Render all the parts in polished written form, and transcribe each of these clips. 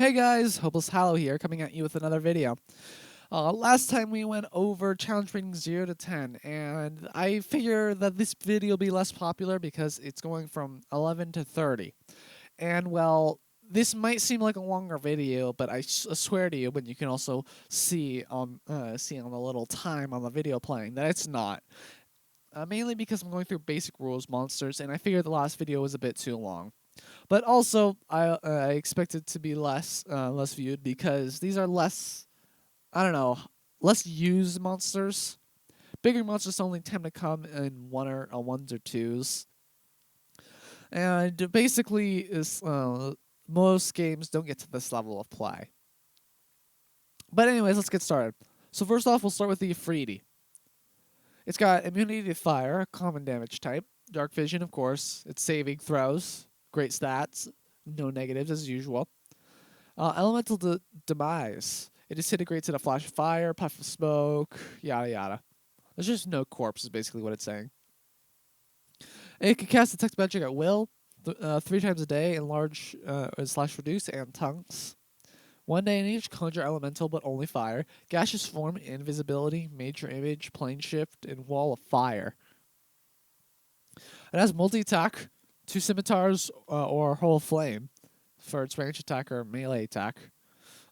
Hey guys, Hopeless Hallow here, coming at you with another video. Last time we went over challenge ratings 0 to 10, and I figure that this video will be less popular because it's going from 11 to 30. And well, this might seem like a longer video, but I swear to you, but you can also see on the little time on the video playing that it's not. Mainly because I'm going through basic rules monsters, and I figured the last video was a bit too long. But also, I expect it to be less viewed because these are less, I don't know, less used monsters. Bigger monsters only tend to come in ones or twos, and basically is most games don't get to this level of play. But anyways, let's get started. So first off, we'll start with the Ifriti. It's got immunity to fire, a common damage type, dark vision, of course. It's saving throws, great stats, no negatives as usual. Elemental demise. It disintegrates in a flash of fire, puff of smoke, yada yada. There's just no corpse, is basically what it's saying. It can cast detect magic at will, 3 times a day, enlarge slash reduce, and tongues. 1 day in each, conjure elemental, but only fire. Gaseous form, invisibility, major image, plane shift, and wall of fire. It has multi attack, 2 scimitars, or whole flame for its range attack or melee attack.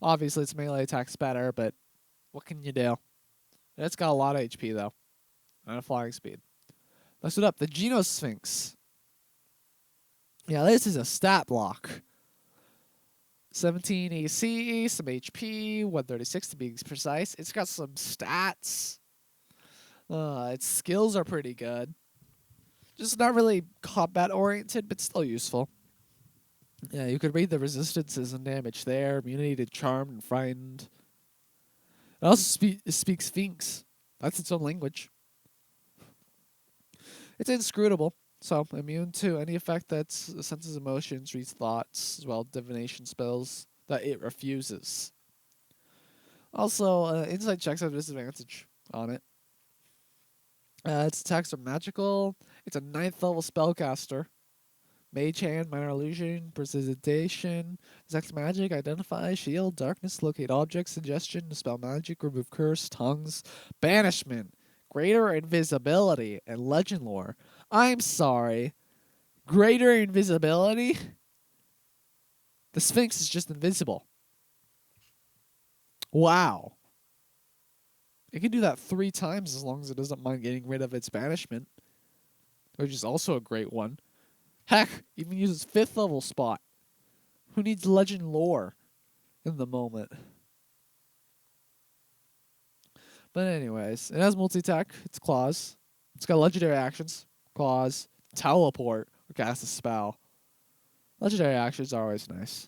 Obviously, its melee attack's better, but what can you do? It's got a lot of HP, though, and a flying speed. Next it up, the Genosphinx. Yeah, this is a stat block. 17 AC, some HP, 136 to be precise. It's got some stats. Its skills are pretty good. Just not really combat-oriented, but still useful. Yeah, you could read the resistances and damage there. Immunity to Charmed and Frightened. It also speaks Sphinx. That's its own language. It's inscrutable, so immune to any effect that senses emotions, reads thoughts, as well as divination spells that it refuses. Also, insight checks have a disadvantage on it. Its attacks are magical. It's a 9th level spellcaster. Mage Hand, Minor Illusion, Precipitation, Detect Magic, Identify, Shield, Darkness, Locate Objects, Suggestion, Dispel Magic, Remove Curse, Tongues, Banishment, Greater Invisibility, and Legend Lore. I'm sorry. Greater Invisibility? The Sphinx is just invisible. Wow. It can do that 3 times as long as it doesn't mind getting rid of its banishment, which is also a great one. Heck, even uses 5th level spot. Who needs legend lore in the moment? But anyways, it has multi-attack. It's claws. It's got legendary actions. Claws. Teleport. Or cast a spell. Legendary actions are always nice.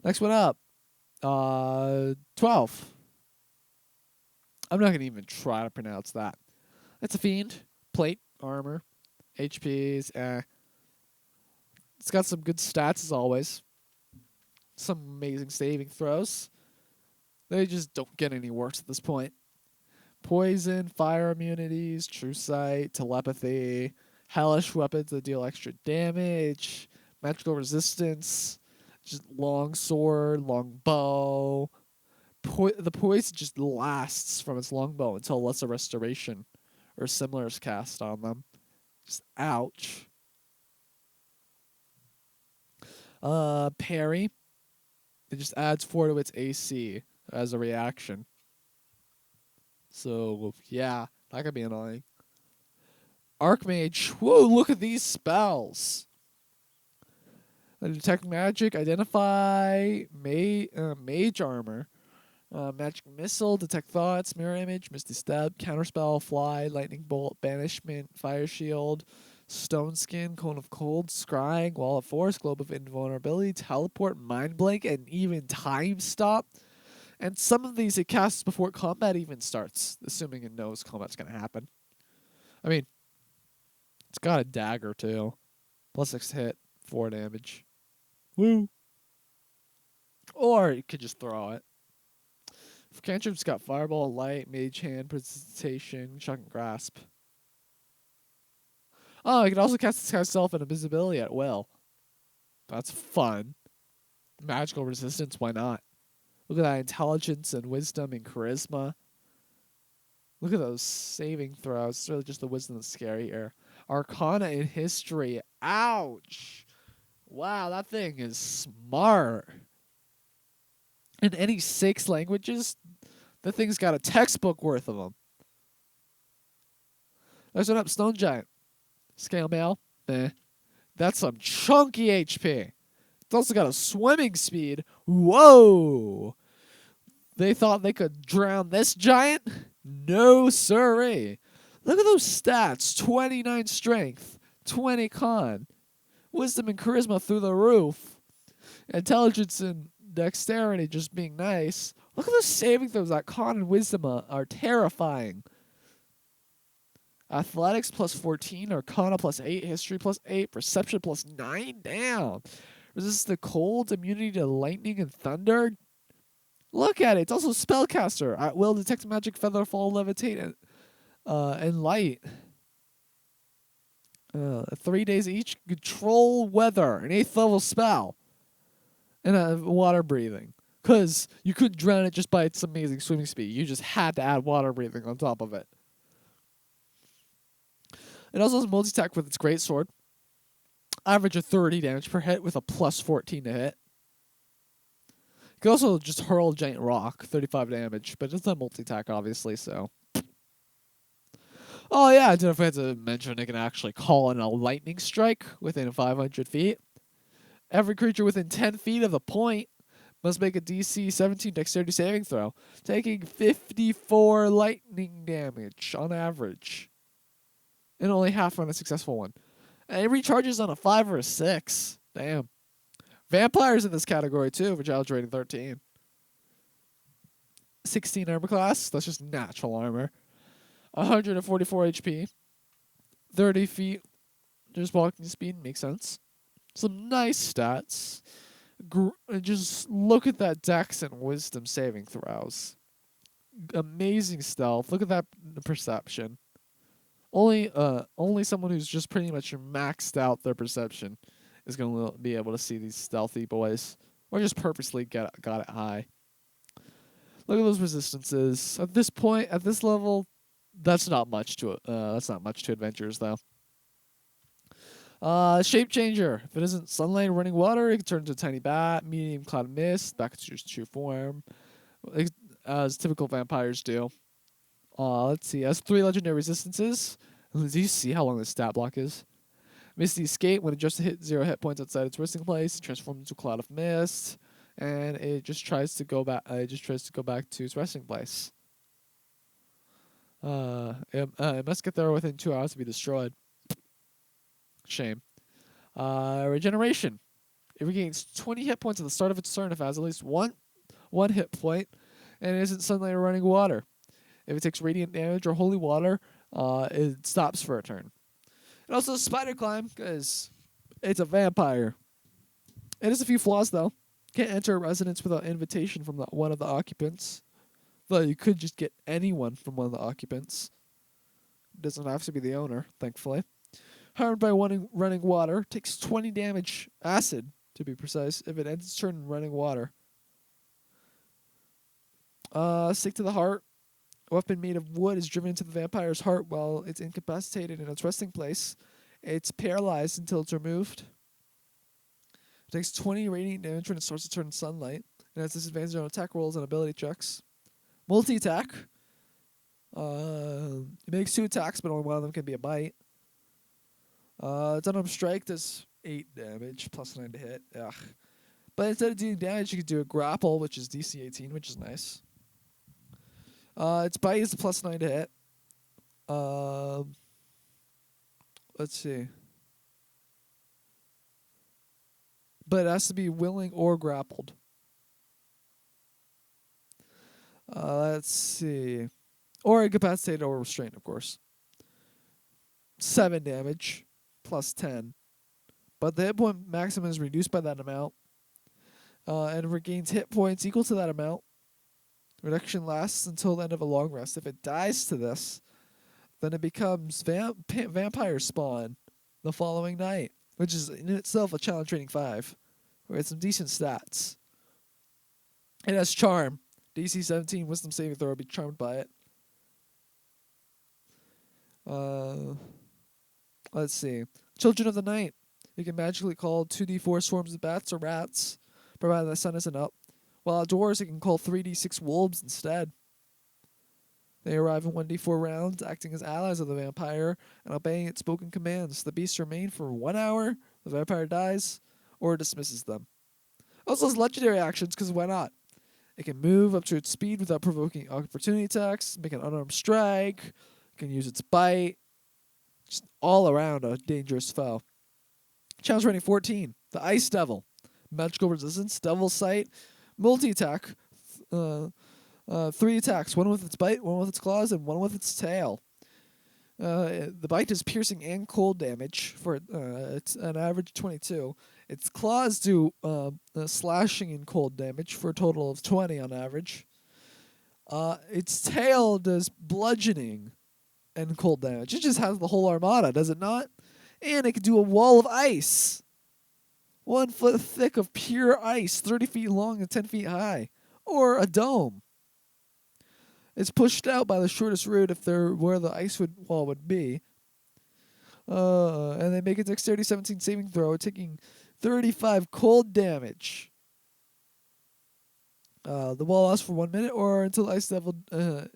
Next one up. 12. I'm not going to even try to pronounce that. It's a fiend. Plate. Armor. HPs. It's got some good stats as always. Some amazing saving throws. They just don't get any worse at this point. Poison, fire immunities, true sight, telepathy, hellish weapons that deal extra damage, magical resistance, just long sword, long bow. The poison just lasts from its longbow until lesser restoration or similar is cast on them. Just ouch. Parry. It just adds 4 to its AC as a reaction. So, yeah, that could be annoying. Archmage. Whoa, look at these spells. Detect magic, identify, mage armor, magic missile, detect thoughts, mirror image, misty step, counterspell, fly, lightning bolt, banishment, fire shield, stone skin, cone of cold, scrying, wall of force, globe of invulnerability, teleport, mind blank, and even time stop. And some of these it casts before combat even starts, assuming it knows combat's going to happen. I mean, it's got a dagger too. +6 hit, 4 damage. Woo! Or you could just throw it. Cantrip's got Fireball, Light, Mage Hand, Precipitation, Shock and Grasp. Oh, it can also cast itself and invisibility at will. That's fun. magical resistance. Why not? Look at that intelligence and wisdom and charisma. Look at those saving throws. It's really just the wisdom that's scary here. Arcana in history. Ouch. Wow, that thing is smart. In any 6 languages, the thing's got a textbook worth of them. There's an up Stone Giant. Scale mail. That's some chunky HP. It's also got a swimming speed. Whoa! They thought they could drown this giant? No siree. Look at those stats. 29 strength, 20 con, wisdom and charisma through the roof, intelligence and dexterity just being nice. Look at those saving throws. That con and wisdom are terrifying. Athletics plus 14, Arcana plus 8, History plus 8, Perception plus 9. Damn. Resist the cold, immunity to lightning and thunder. Look at it. It's also spellcaster. At will detect magic, feather, fall, levitate, and light. 3 days each. Control weather. An 8th level spell. And water breathing. Because you couldn't drown it just by its amazing swimming speed. You just had to add water breathing on top of it. It also has multi-attack with its great sword. Average of 30 damage per hit with a plus 14 to hit. You can also just hurl a giant rock, 35 damage, but it's not multi-attack, obviously, so. Oh, yeah, I don't know if I had to mention it can actually call in a lightning strike within 500 feet. Every creature within 10 feet of the point must make a DC 17 dexterity saving throw, taking 54 lightning damage on average. And only half on a successful one. And it recharges on a 5 or a 6. Damn. Vampires in this category too for challenge rating 13. 16 armor class. That's just natural armor. 144 HP. 30 feet. Just walking speed. Makes sense. Some nice stats. Just look at that dex and wisdom saving throws. Amazing stealth. Look at that perception. Only someone who's just pretty much maxed out their perception is going to be able to see these stealthy boys, or just purposely got it high. Look at those resistances. At this point, at this level, that's not much to adventures though. Shape changer. If it isn't sunlight or running water, it can turn into a tiny bat, medium cloud of mist, back to its true form, as typical vampires do. Let's see. It has 3 legendary resistances. Do you see how long this stat block is? Misty Escape. When it just hit 0 hit points outside its resting place, it transforms into a cloud of mist, and it just tries to go back. To its resting place. It must get there within 2 hours to be destroyed. Shame. Regeneration. It regains 20 hit points at the start of its turn if it has at least one hit point, and it isn't sunlight or running water. If it takes radiant damage or holy water, it stops for a turn. And also spider climb, because it's a vampire. It has a few flaws, though. Can't enter a residence without invitation from one of the occupants. Though you could just get anyone from one of the occupants. It doesn't have to be the owner, thankfully. Harmed by running water, takes 20 damage, acid, to be precise, if it ends its turn in running water. Stick to the heart. A weapon made of wood is driven into the vampire's heart while it's incapacitated in its resting place. It's paralyzed until it's removed. It takes 20 radiant damage when it starts to turn sunlight, and has disadvantage on attack rolls and ability checks. Multi-attack. It makes 2 attacks, but only one of them can be a bite. Dunham Strike does 8 damage, plus 9 to hit. Ugh. But instead of doing damage, you can do a grapple, which is DC 18, which is nice. Its bite is a plus 9 to hit. Let's see. But it has to be willing or grappled. Let's see. Or incapacitated or restrained, of course. 7 damage, plus 10. But the hit point maximum is reduced by that amount. And regains hit points equal to that amount. Reduction lasts until the end of a long rest. If it dies to this, then it becomes vampire spawn the following night, which is in itself a challenge rating 5. We had some decent stats. It has charm. DC 17 wisdom saving throw, be charmed by it. Let's see. Children of the Night. You can magically call 2d4 swarms of bats or rats, provided the sun isn't up. While outdoors, you can call 3d6 wolves instead. They arrive in 1d4 rounds, acting as allies of the vampire and obeying its spoken commands. The beasts remain for 1 hour, the vampire dies, or dismisses them. Also has legendary actions, because why not? It can move up to its speed without provoking opportunity attacks, make an unarmed strike, it can use its bite. Just all around a dangerous foe. Challenge rating 14. The Ice Devil. Magical resistance, Devil Sight, multi-attack. 3 attacks. 1 with its bite, 1 with its claws, and 1 with its tail. The bite does piercing and cold damage for it's an average 22. Its claws do slashing and cold damage for a total of 20 on average. Its tail does bludgeoning and cold damage. It just has the whole armada, does it not? And it can do a wall of ice. 1 foot thick of pure ice, 30 feet long and 10 feet high. Or a dome. It's pushed out by the shortest route if they're where the ice wall would be. And they make a dexterity 17 saving throw, taking 35 cold damage. The wall lasts for 1 minute or until the Ice Devil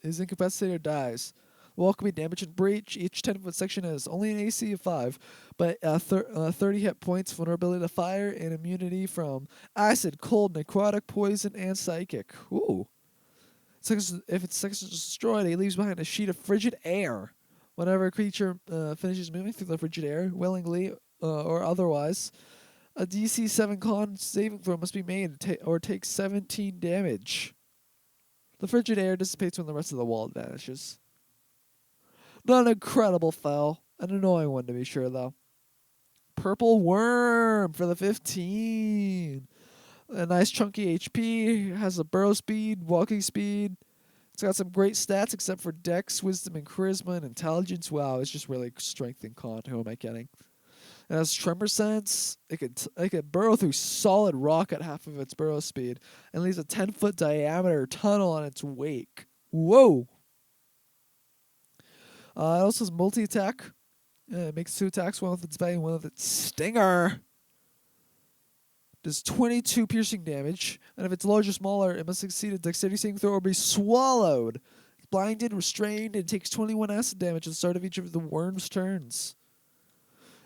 is incapacitated or dies. The wall can be damaged and breach. Each 10-foot section has only an AC of 5, but 30 hit points, vulnerability to fire, and immunity from acid, cold, necrotic, poison, and psychic. Ooh. If its section is destroyed, it leaves behind a sheet of frigid air. Whenever a creature finishes moving through the frigid air, willingly or otherwise, a DC 7 con saving throw must be made or take 17 damage. The frigid air dissipates when the rest of the wall vanishes. Not an incredible foe. An annoying one to be sure, though. Purple Worm for the 15. A nice chunky HP. Has a burrow speed, walking speed. It's got some great stats except for Dex, Wisdom, and Charisma and Intelligence. Wow, it's just really strength and con. Who am I kidding? It has Tremor Sense. It can burrow through solid rock at half of its burrow speed and leaves a 10-foot diameter tunnel on its wake. Whoa! It also has multi-attack. It makes 2 attacks, 1 with its bite and 1 with its stinger. Does 22 piercing damage, and if it's large or smaller, it must succeed a dexterity saving throw or be swallowed. It's blinded, restrained, and takes 21 acid damage at the start of each of the worm's turns.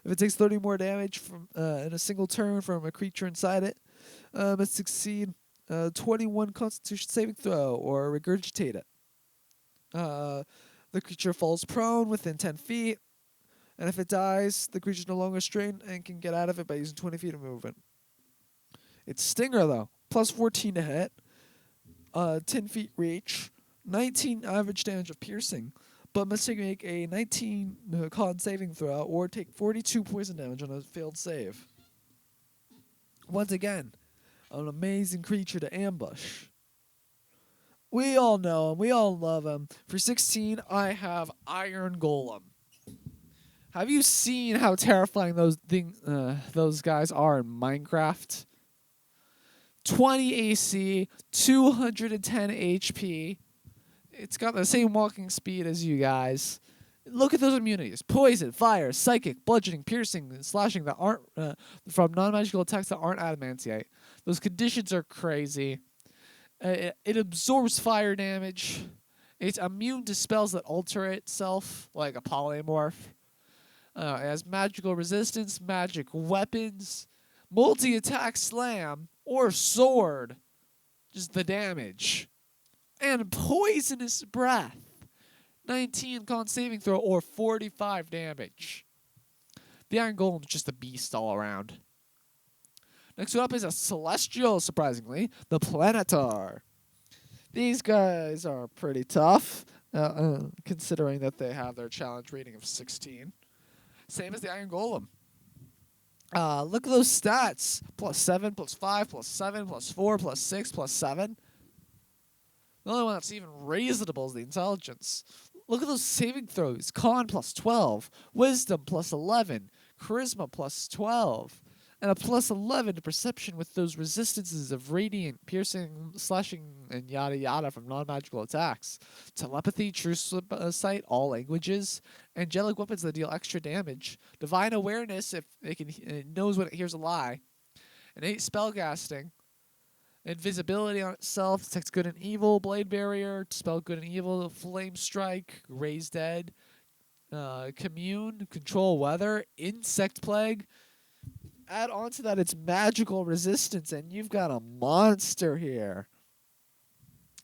If it takes 30 more damage from in a single turn from a creature inside it, it must succeed 21 Constitution saving throw or regurgitate it. The creature falls prone within 10 feet, and if it dies, the creature is no longer strained and can get out of it by using 20 feet of movement. Its stinger, though, plus 14 to hit, 10 feet reach, 19 average damage of piercing, but must make a 19 con saving throw or take 42 poison damage on a failed save. Once again, an amazing creature to ambush. We all know him. We all love him. For 16, I have Iron Golem. Have you seen how terrifying those guys are in Minecraft? 20 AC, 210 HP. It's got the same walking speed as you guys. Look at those immunities. Poison, fire, psychic, bludgeoning, piercing, and slashing that aren't from non-magical attacks that aren't adamantite. Those conditions are crazy. It absorbs fire damage. It's immune to spells that alter itself, like a polymorph. It has magical resistance, magic weapons, multi-attack slam, or sword. Just the damage. And poisonous breath. 19 con saving throw or 45 damage. The Iron Golem's just a beast all around. Next up is a Celestial, surprisingly, the Planetar. These guys are pretty tough, considering that they have their challenge rating of 16. Same as the Iron Golem. Look at those stats. +7, +5, +7, +4, +6, +7. The only one that's even reasonable is the Intelligence. Look at those saving throws. Con +12. Wisdom +11. Charisma +12. and a plus 11 to perception with those resistances of radiant, piercing, slashing, and yada yada from non-magical attacks. Telepathy, true sight, all languages, angelic weapons that deal extra damage, divine awareness if it knows when it hears a lie, innate spellcasting, invisibility on itself, detects good and evil, blade barrier, dispel good and evil, flame strike, raise dead, commune, control weather, insect plague. Add on to that its magical resistance, and you've got a monster here.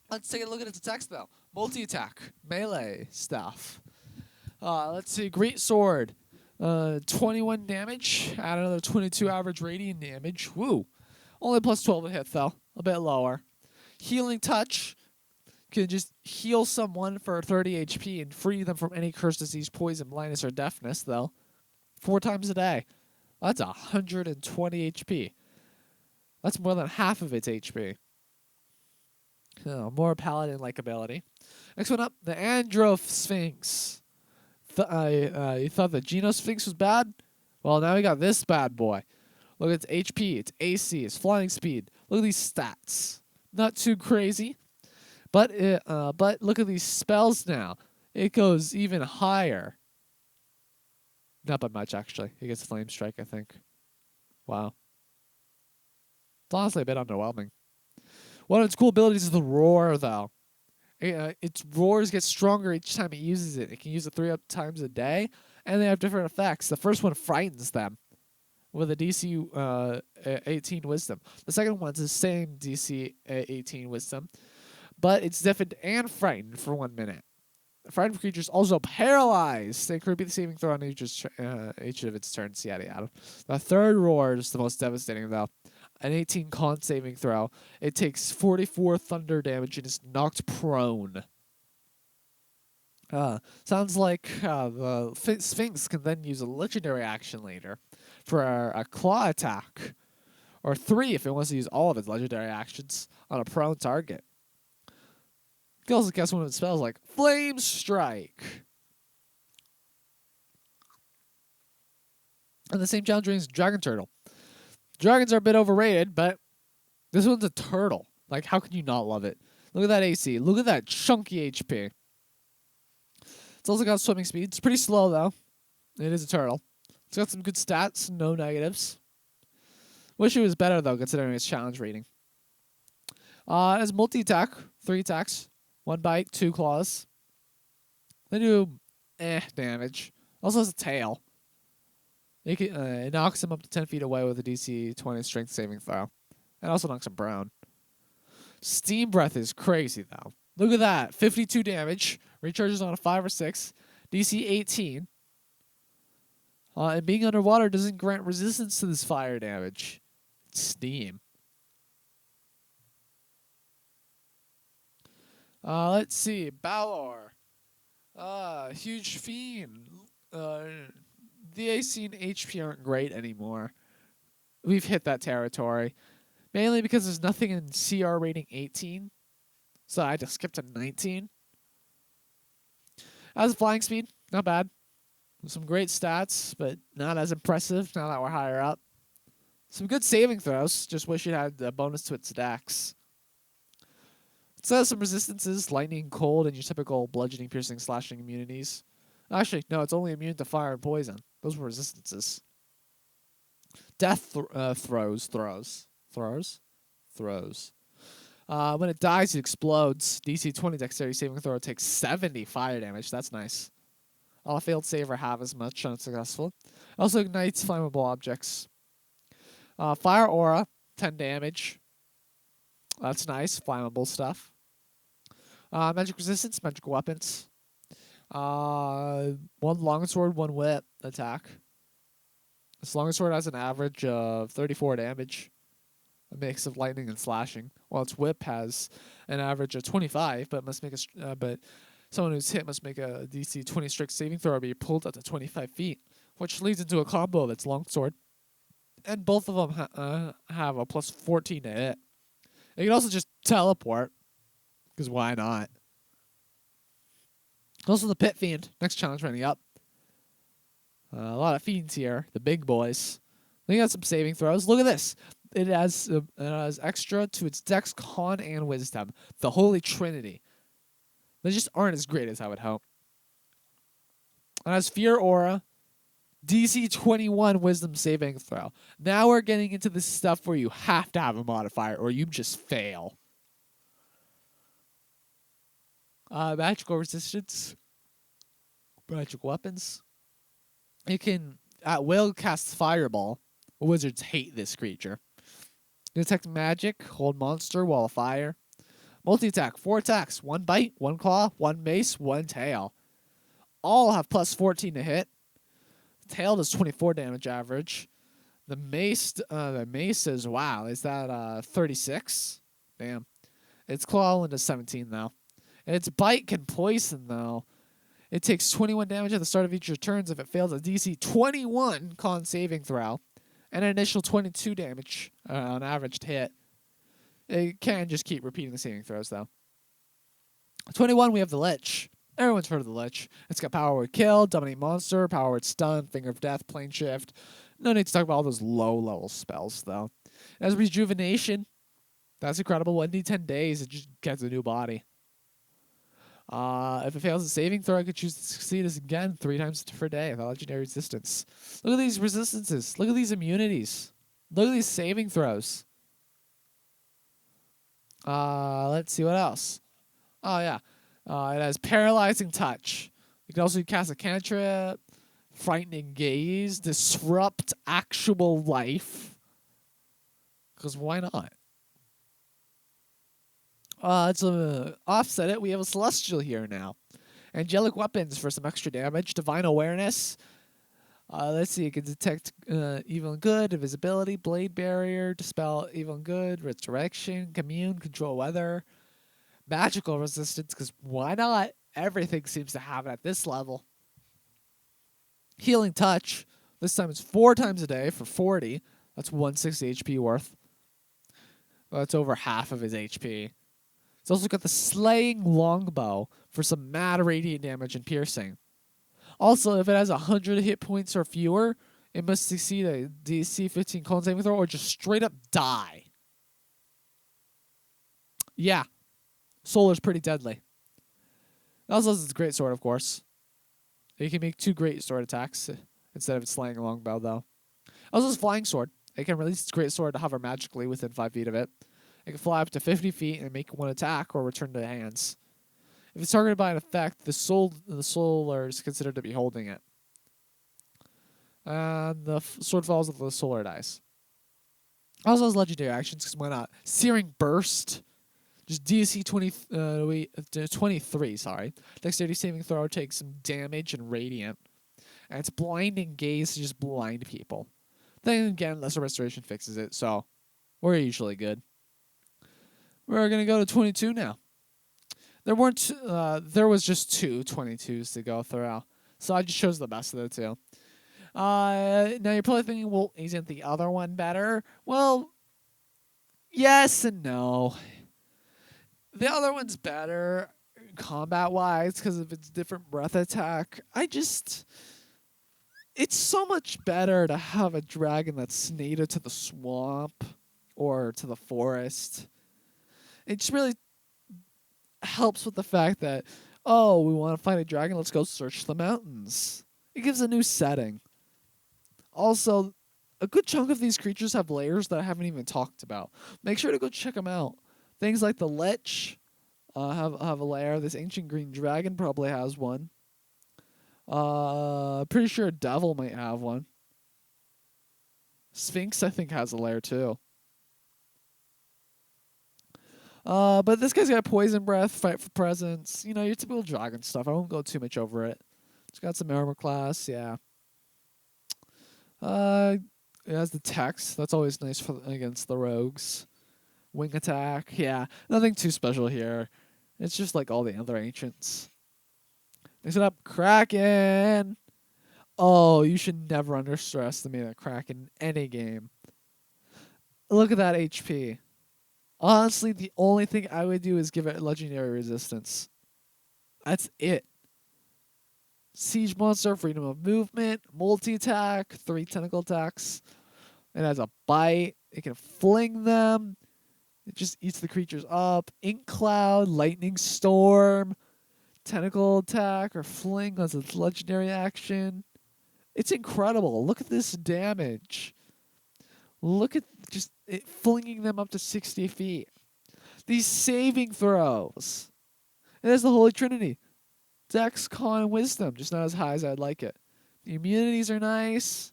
Let's take a look at its attacks, though. Multi-attack, melee stuff. Let's see, Great Sword. 21 damage, add another 22 average radiant damage. Woo. Only plus 12 to hit, though. A bit lower. Healing Touch. Can just heal someone for 30 HP and free them from any curse, disease, poison, blindness, or deafness, though. 4 times a day. That's 120 HP. That's more than half of its HP. Oh, more paladin-like ability. Next one up, the Andro Sphinx. You thought the Geno Sphinx was bad? Well, now we got this bad boy. Look at its HP, its AC, its flying speed. Look at these stats. Not too crazy, but look at these spells now. It goes even higher. Not by much, actually. It gets Flame Strike, I think. Wow. It's honestly a bit underwhelming. One of its cool abilities is the Roar, though. Its roars get stronger each time it uses it. It can use it 3 times a day, and they have different effects. The first one frightens them with a DC 18 Wisdom. The second one's the same DC 18 Wisdom, but it's deafened and frightened for 1 minute. Frightened creatures also paralyzed. They can repeat the saving throw on each of its turns. Yada yada. The third roar is the most devastating, though. An 18 con saving throw. It takes 44 thunder damage and is knocked prone. Sounds like the Sphinx can then use a legendary action later for a claw attack, or 3 if it wants to use all of its legendary actions on a prone target. You can also cast one of its spells like Flame Strike. And the same challenge rings Dragon Turtle. Dragons are a bit overrated, but this one's a turtle. Like, how can you not love it? Look at that AC. Look at that chunky HP. It's also got swimming speed. It's pretty slow, though. It is a turtle. It's got some good stats, no negatives. Wish it was better, though, considering its challenge rating. It has multi-attack, 3 attacks. 1 bite, 2 claws. They do damage. Also has a tail. It knocks him up to 10 feet away with a DC 20 strength saving throw. And also knocks him prone. Steam Breath is crazy, though. Look at that. 52 damage. Recharges on a 5 or 6. DC 18. And being underwater doesn't grant resistance to this fire damage. It's steam. Let's see. Balor. Huge Fiend. The AC and HP aren't great anymore. We've hit that territory. Mainly because there's nothing in CR rating 18. So I just skipped to 19. As flying speed, not bad. Some great stats, but not as impressive now that we're higher up. Some good saving throws. Just wish it had a bonus to its dex. It has some resistances, lightning, cold, and your typical bludgeoning, piercing, slashing immunities. Actually, no, it's only immune to fire and poison. Those were resistances. Death throws. When it dies, it explodes. DC 20 dexterity saving throw takes 70 fire damage. That's nice. All failed save or half as much unsuccessful. Also ignites flammable objects. Fire aura, 10 damage. That's nice. Flammable stuff. Magic resistance, magical weapons. 1 longsword, 1 whip attack. This longsword has an average of 34 damage. A mix of lightning and slashing. While its whip has an average of 25, but someone who's hit must make a DC 20 strict saving throw or be pulled up to 25 feet, which leads into a combo of its longsword. And both of them have a plus 14 to hit. It can also just teleport, because why not? Also the Pit Fiend, next challenge running up. A lot of fiends here, the big boys. We got some saving throws. Look at this. It has extra to its Dex, Con, and Wisdom. The Holy Trinity. They just aren't as great as I would hope. It has Fear Aura, DC 21 Wisdom saving throw. Now we're getting into the stuff where you have to have a modifier or you just fail. Magical resistance. Magic weapons. You can at will cast Fireball. Wizards hate this creature. Detect magic, hold monster, wall of fire. Multi-attack, 4 attacks, 1 bite, 1 claw, 1 mace, 1 tail. All have plus 14 to hit. Tail does 24 damage average. The mace is, wow, is that 36? Damn. Its claw only does 17 though. And its bite can poison though. It takes 21 damage at the start of each of your turns if it fails a DC 21 con saving throw. And an initial 22 damage on average to hit. It can just keep repeating the saving throws, though. 21, we have the Lich. Everyone's heard of the Lich. It's got power word kill, dominate monster, power word stun, finger of death, plane shift. No need to talk about all those low-level spells, though. It has rejuvenation. That's incredible. 1d10 days, it just gets a new body. If it fails a saving throw, I could choose to succeed as again 3 times per day without legendary resistance. Look at these resistances. Look at these immunities. Look at these saving throws. Let's see what else. Oh, yeah. It has Paralyzing Touch. You can also cast a cantrip, Frightening Gaze, Disrupt Actual Life. Because why not? To offset it, we have a Celestial here now. Angelic Weapons for some extra damage. Divine Awareness. Let's see, it can detect evil and good, invisibility, blade barrier, dispel evil and good, resurrection, commune, control weather, magical resistance, because why not? Everything seems to have it at this level. Healing Touch. This time it's 4 times a day for 40. That's 160 HP worth. Well, that's over half of his HP. It's also got the Slaying Longbow for some mad radiant damage and piercing. Also, if it has 100 hit points or fewer, it must succeed a DC 15 con saving throw or just straight up die. Yeah. Solar's pretty deadly. It also has its great sword, of course. You can make 2 great sword attacks instead of its Slaying Longbow, though. It also has Flying Sword. It can release its great sword to hover magically within 5 feet of it. It can fly up to 50 feet and make 1 attack or return to hands. If it's targeted by an effect, the solar is considered to be holding it. And the sword falls if the solar dies. Also has legendary actions, because why not? Searing Burst. Just DC 23, sorry. Dexterity saving throw takes some damage and radiant. And it's Blinding Gaze to just blind people. Then again, Lesser Restoration fixes it, so we're usually good. We're going to go to 22 now. There was just 2 22s to go through. So I just chose the best of the 2. Now you're probably thinking, well, isn't the other one better? Well, yes and no. The other one's better combat-wise because of its different breath attack. It's so much better to have a dragon that's native to the swamp or to the forest. It just really helps with the fact that, oh, we want to find a dragon, let's go search the mountains. It gives a new setting. Also, a good chunk of these creatures have layers that I haven't even talked about. Make sure to go check them out. Things like the Lich have a lair. This Ancient Green Dragon probably has one. Pretty sure a Devil might have one. Sphinx, I think, has a lair too. But this guy's got Poison Breath, Fight for Presence. You know, your typical dragon stuff. I won't go too much over it. It's got some armor class, yeah. It has the text. That's always nice for against the rogues. Wing attack, yeah. Nothing too special here. It's just like all the other ancients. Next up, Kraken. Oh, you should never underestimate a Kraken in any game. Look at that HP. Honestly, the only thing I would do is give it legendary resistance. That's it. Siege monster, freedom of movement, multi-attack, 3 tentacle attacks. It has a bite. It can fling them. It just eats the creatures up. Ink Cloud, Lightning Storm, Tentacle Attack, or Fling as its legendary action. It's incredible. Look at this damage. Look at just it flinging them up to 60 feet. These saving throws. It has the Holy Trinity. Dex, Con, and Wisdom. Just not as high as I'd like it. The immunities are nice.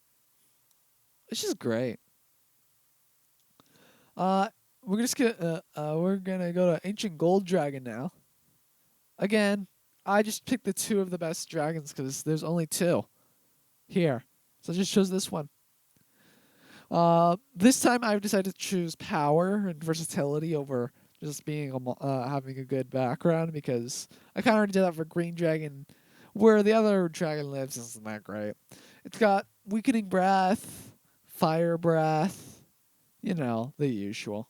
It's just great. We're gonna go to Ancient Gold Dragon now. Again, I just picked the two of the best dragons because there's only two here, so I just chose this one. This time I've decided to choose power and versatility over just being having a good background because I kind of already did that for Green Dragon, where the other dragon lives isn't that great. It's got Weakening Breath, Fire Breath, the usual.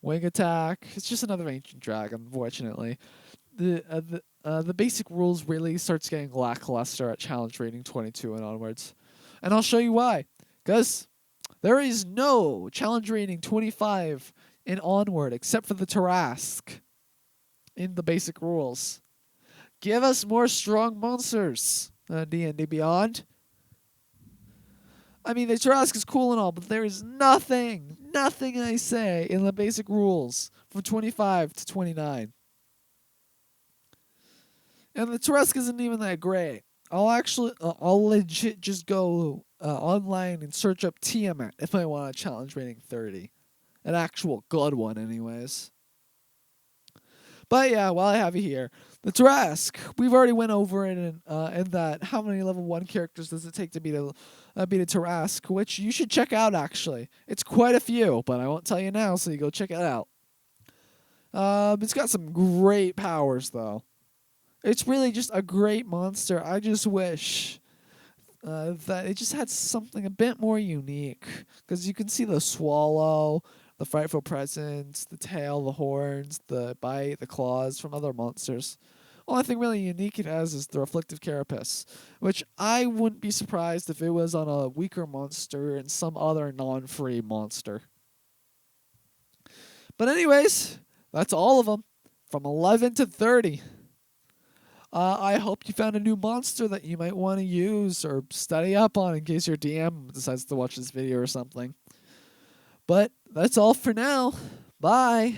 Wing Attack. It's just another ancient dragon, unfortunately. The basic rules really starts getting lackluster at challenge rating 22 and onwards. And I'll show you why. Because there is no challenge rating 25 and onward except for the Tarrasque in the basic rules. Give us more strong monsters, D&D Beyond. I mean, the Tarrasque is cool and all, but there is nothing I say in the basic rules from 25 to 29. And the Tarrasque isn't even that great. I'll legit just go online and search up Tiamat if I want a challenge rating 30. An actual good one, anyways. But yeah, while I have you here, the Tarrasque, we've already went over it in that how many level 1 characters does it take to beat a Tarrasque, which you should check out, actually. It's quite a few, but I won't tell you now, so you go check it out. It's got some great powers, though. It's really just a great monster. I just wish that it just had something a bit more unique. Because you can see the swallow, the frightful presence, the tail, the horns, the bite, the claws from other monsters. Only thing really unique it has is the reflective carapace, which I wouldn't be surprised if it was on a weaker monster and some other non-free monster. But anyways, that's all of them, from 11 to 30. I hope you found a new monster that you might want to use or study up on in case your DM decides to watch this video or something. But that's all for now. Bye.